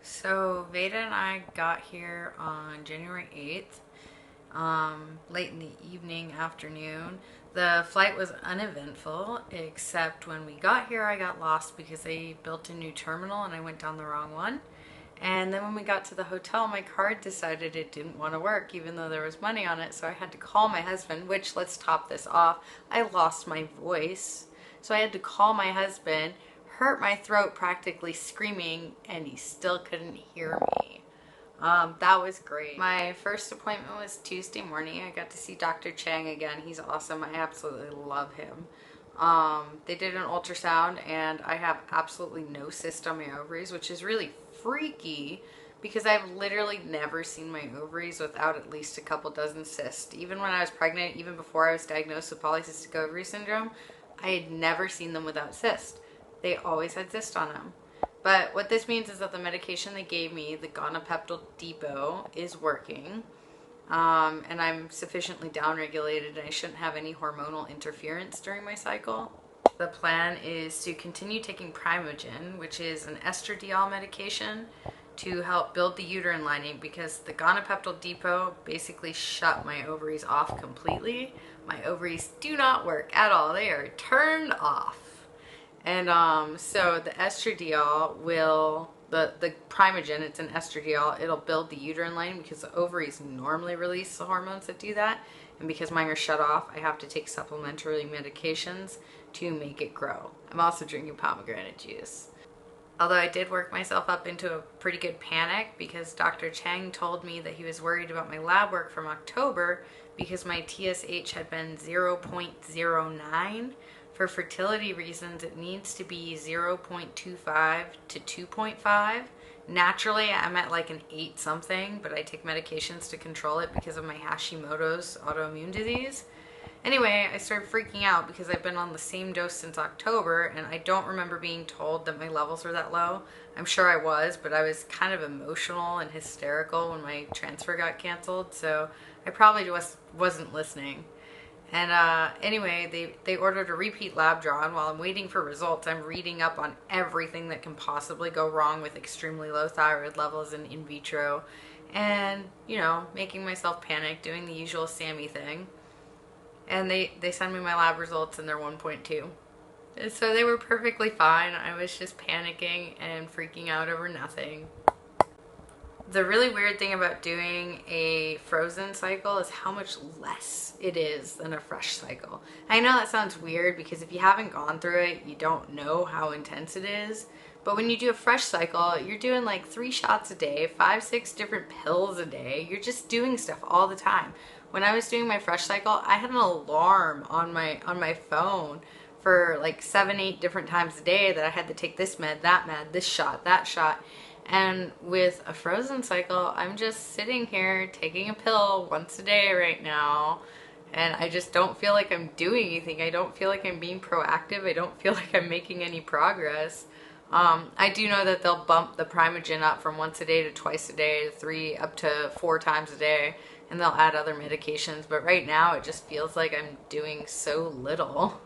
So Veda and I got here on January 8th, late in the evening, afternoon. The flight was uneventful, except when we got here, I got lost because they built a new terminal and I went down the wrong one. And then when we got to the hotel, my card decided it didn't want to work, even though there was money on it. So I had to call my husband, which, let's top this off, I lost my voice. So I had to call my husband, hurt my throat practically screaming, and he still couldn't hear me. That was great. My first appointment was Tuesday morning. I got to see Dr. Chang again. He's awesome. I absolutely love him. They did an ultrasound and I have absolutely no cyst on my ovaries, which is really freaky because I've literally never seen my ovaries without at least a couple dozen cysts. Even when I was pregnant, even before I was diagnosed with polycystic ovary syndrome, I had never seen them without cyst. They always had cyst on them. But what this means is that the medication they gave me, the gonapeptyl depot, is working. And I'm sufficiently downregulated and I shouldn't have any hormonal interference during my cycle. The plan is to continue taking Primogen, which is an estradiol medication, to help build the uterine lining because the gonapeptyl depot basically shut my ovaries off completely. My ovaries do not work at all. They are turned off. And so the estradiol will, the Primogen, it's an estradiol, it'll build the uterine lining because the ovaries normally release the hormones that do that. And because mine are shut off, I have to take supplementary medications to make it grow. I'm also drinking pomegranate juice. Although I did work myself up into a pretty good panic because Dr. Chang told me that he was worried about my lab work from October because my TSH had been 0.09. For fertility reasons, it needs to be 0.25 to 2.5. Naturally, I'm at like an 8 something, but I take medications to control it because of my Hashimoto's autoimmune disease. Anyway, I started freaking out because I've been on the same dose since October and I don't remember being told that my levels were that low. I'm sure I was, but I was kind of emotional and hysterical when my transfer got canceled, so I probably wasn't listening. And anyway, they ordered a repeat lab draw, and while I'm waiting for results, I'm reading up on everything that can possibly go wrong with extremely low thyroid levels and in vitro, and, you know, making myself panic, doing the usual Sammy thing. And they send me my lab results, and they're 1.2. And so they were perfectly fine. I was just panicking and freaking out over nothing. The really weird thing about doing a frozen cycle is how much less it is than a fresh cycle. I know that sounds weird because if you haven't gone through it, you don't know how intense it is. But when you do a fresh cycle, you're doing like 3 shots a day, 5, 6 different pills a day. You're just doing stuff all the time. When I was doing my fresh cycle, I had an alarm on my phone for like 7, 8 different times a day that I had to take this med, that med, this shot, that shot. And with a frozen cycle, I'm just sitting here taking a pill once a day right now. And I just don't feel like I'm doing anything. I don't feel like I'm being proactive. I don't feel like I'm making any progress. I do know that they'll bump the Primogen up from once a day to twice a day to 3 up to 4 times a day. And they'll add other medications. But right now, it just feels like I'm doing so little.